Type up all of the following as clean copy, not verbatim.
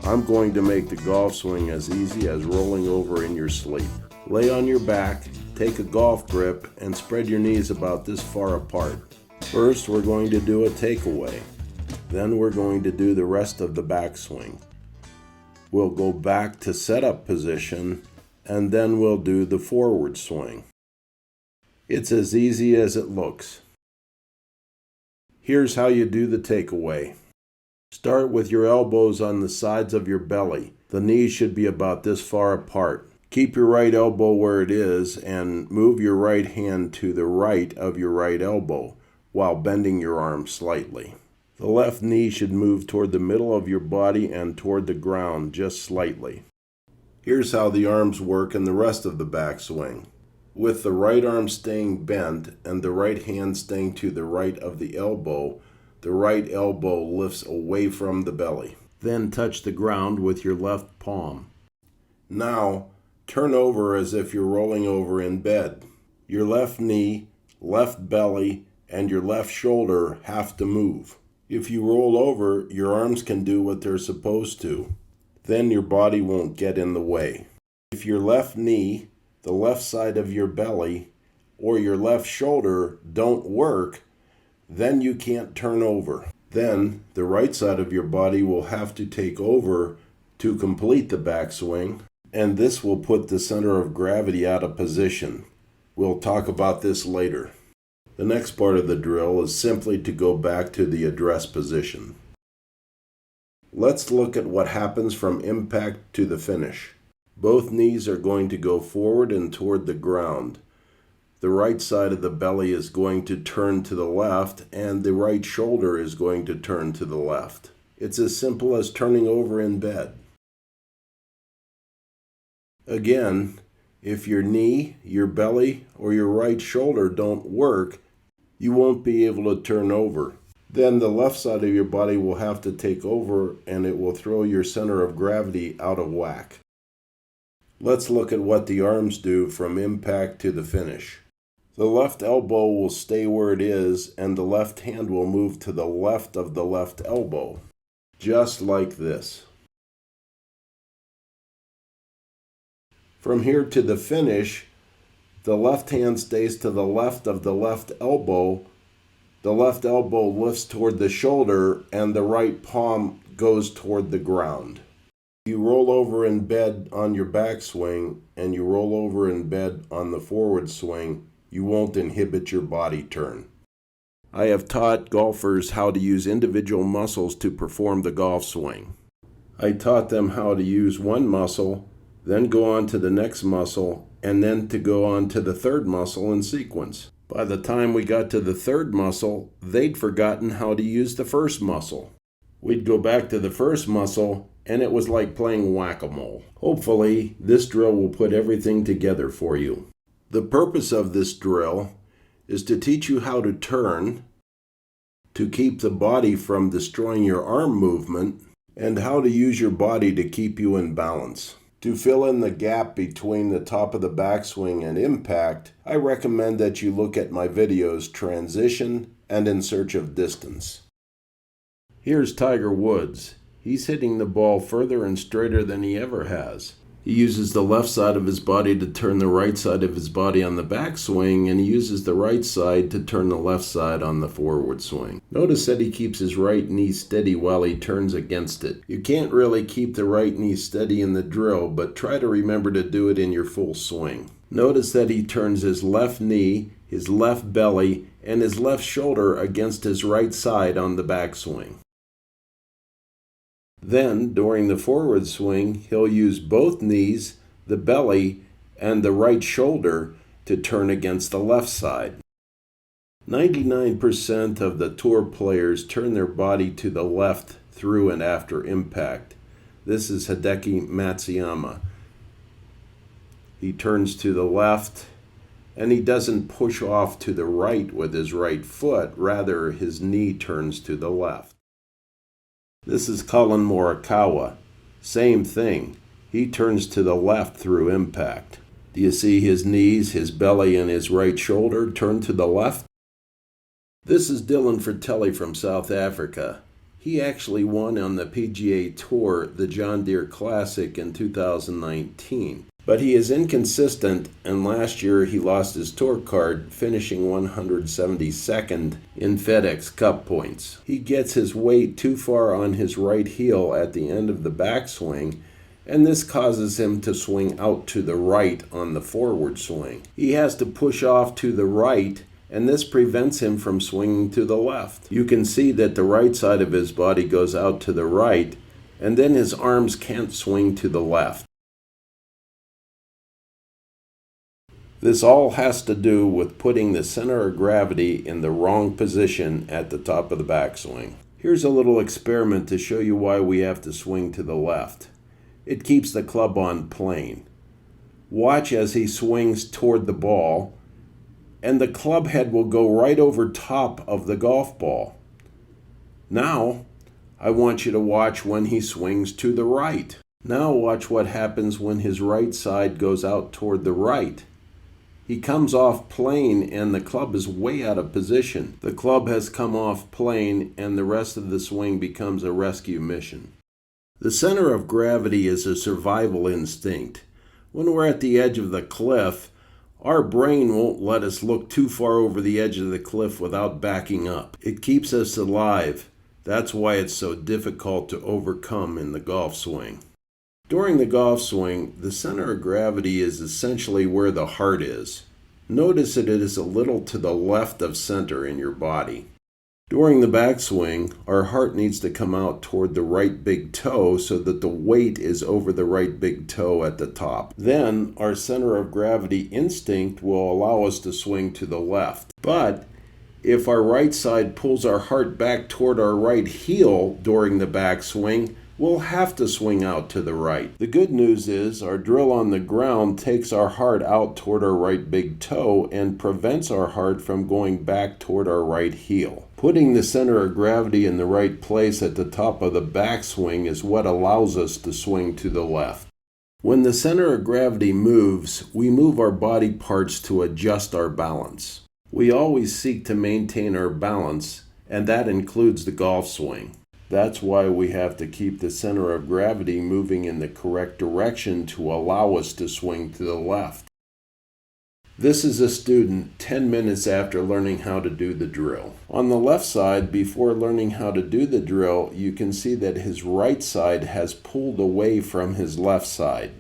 I'm going to make the golf swing as easy as rolling over in your sleep. Lay on your back, take a golf grip, and spread your knees about this far apart. First, we're going to do a takeaway. Then we're going to do the rest of the backswing. We'll go back to setup position, and then we'll do the forward swing. It's as easy as it looks. Here's how you do the takeaway. Start with your elbows on the sides of your belly. The knees should be about this far apart. Keep your right elbow where it is and move your right hand to the right of your right elbow while bending your arm slightly. The left knee should move toward the middle of your body and toward the ground just slightly. Here's how the arms work in the rest of the backswing. With the right arm staying bent and the right hand staying to the right of the right elbow lifts away from the belly. Then touch the ground with your left palm. Now, turn over as if you're rolling over in bed. Your left knee, left belly, and your left shoulder have to move. If you roll over, your arms can do what they're supposed to. Then your body won't get in the way. If your left knee, the left side of your belly, or your left shoulder don't work, then you can't turn over. Then the right side of your body will have to take over to complete the backswing, and this will put the center of gravity out of position. We'll talk about this later. The next part of the drill is simply to go back to the address position. Let's look at what happens from impact to the finish. Both knees are going to go forward and toward the ground. The right side of the belly is going to turn to the left, and the right shoulder is going to turn to the left. It's as simple as turning over in bed. Again, if your knee, your belly, or your right shoulder don't work, you won't be able to turn over. Then the left side of your body will have to take over, and it will throw your center of gravity out of whack. Let's look at what the arms do from impact to the finish. The left elbow will stay where it is, and the left hand will move to the left of the left elbow, just like this. From here to the finish, the left hand stays to the left of the left elbow lifts toward the shoulder, and the right palm goes toward the ground. You roll over in bed on your backswing, and you roll over in bed on the forward swing, you won't inhibit your body turn. I have taught golfers how to use individual muscles to perform the golf swing. I taught them how to use one muscle, then go on to the next muscle, and then to go on to the third muscle in sequence. By the time we got to the third muscle, they'd forgotten how to use the first muscle. We'd go back to the first muscle, and it was like playing whack-a-mole. Hopefully, this drill will put everything together for you. The purpose of this drill is to teach you how to turn, to keep the body from destroying your arm movement, and how to use your body to keep you in balance. To fill in the gap between the top of the backswing and impact, I recommend that you look at my videos Transition and In Search of Distance. Here's Tiger Woods. He's hitting the ball further and straighter than he ever has. He uses the left side of his body to turn the right side of his body on the backswing, and he uses the right side to turn the left side on the forward swing. Notice that he keeps his right knee steady while he turns against it. You can't really keep the right knee steady in the drill, but try to remember to do it in your full swing. Notice that he turns his left knee, his left belly, and his left shoulder against his right side on the backswing. Then, during the forward swing, he'll use both knees, the belly, and the right shoulder to turn against the left side. 99% of the tour players turn their body to the left through and after impact. This is Hideki Matsuyama. He turns to the left, and he doesn't push off to the right with his right foot. Rather, his knee turns to the left. This is Colin Morikawa. Same thing. He turns to the left through impact. Do you see his knees, his belly, and his right shoulder turn to the left? This is Dylan Fratelli from South Africa. He actually won on the PGA Tour, the John Deere Classic in 2019. But he is inconsistent, and last year he lost his tour card, finishing 172nd in FedEx Cup points. He gets his weight too far on his right heel at the end of the backswing, and this causes him to swing out to the right on the forward swing. He has to push off to the right, and this prevents him from swinging to the left. You can see that the right side of his body goes out to the right, and then his arms can't swing to the left. This all has to do with putting the center of gravity in the wrong position at the top of the backswing. Here's a little experiment to show you why we have to swing to the left. It keeps the club on plane. Watch as he swings toward the ball, and the club head will go right over top of the golf ball. Now, I want you to watch when he swings to the right. Now watch what happens when his right side goes out toward the right. He comes off plane and the club is way out of position. The club has come off plane and the rest of the swing becomes a rescue mission. The center of gravity is a survival instinct. When we're at the edge of the cliff, our brain won't let us look too far over the edge of the cliff without backing up. It keeps us alive. That's why it's so difficult to overcome in the golf swing. During the golf swing, the center of gravity is essentially where the heart is. Notice that it is a little to the left of center in your body. During the backswing, our heart needs to come out toward the right big toe so that the weight is over the right big toe at the top. Then, our center of gravity instinct will allow us to swing to the left. But if our right side pulls our heart back toward our right heel during the backswing, we'll have to swing out to the right. The good news is our drill on the ground takes our heart out toward our right big toe and prevents our heart from going back toward our right heel. Putting the center of gravity in the right place at the top of the backswing is what allows us to swing to the left. When the center of gravity moves, we move our body parts to adjust our balance. We always seek to maintain our balance, and that includes the golf swing. That's why we have to keep the center of gravity moving in the correct direction to allow us to swing to the left. This is a student 10 minutes after learning how to do the drill. On the left side, before learning how to do the drill, you can see that his right side has pulled away from his left side.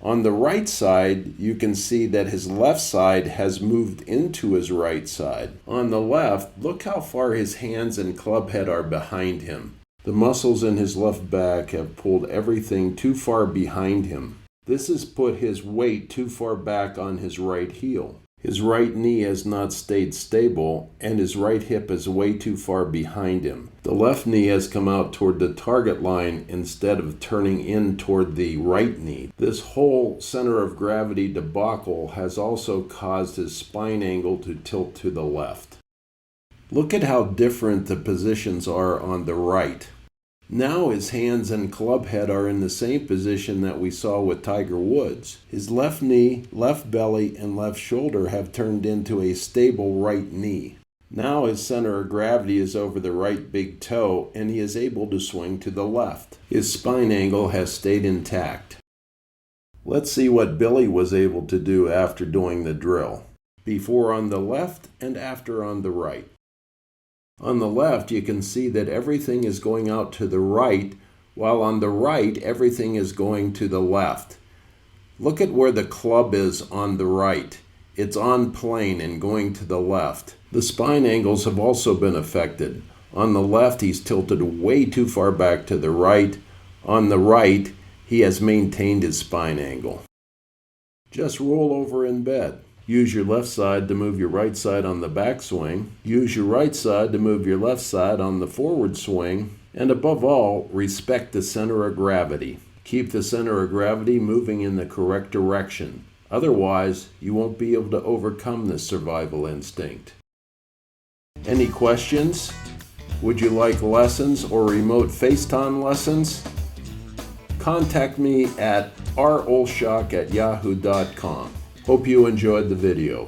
On the right side, you can see that his left side has moved into his right side. On the left, look how far his hands and club head are behind him. The muscles in his left back have pulled everything too far behind him. This has put his weight too far back on his right heel. His right knee has not stayed stable, and his right hip is way too far behind him. The left knee has come out toward the target line instead of turning in toward the right knee. This whole center of gravity debacle has also caused his spine angle to tilt to the left. Look at how different the positions are on the right. Now his hands and club head are in the same position that we saw with Tiger Woods. His left knee, left belly, and left shoulder have turned into a stable right knee. Now his center of gravity is over the right big toe, and he is able to swing to the left. His spine angle has stayed intact. Let's see what Billy was able to do after doing the drill. Before on the left and after on the right. On the left, you can see that everything is going out to the right, while on the right, everything is going to the left. Look at where the club is on the right. It's on plane and going to the left. The spine angles have also been affected. On the left, he's tilted way too far back to the right. On the right, he has maintained his spine angle. Just roll over in bed. Use your left side to move your right side on the backswing. Use your right side to move your left side on the forward swing. And above all, respect the center of gravity. Keep the center of gravity moving in the correct direction. Otherwise, you won't be able to overcome this survival instinct. Any questions? Would you like lessons or remote FaceTime lessons? Contact me at rolshock@yahoo.com. Hope you enjoyed the video.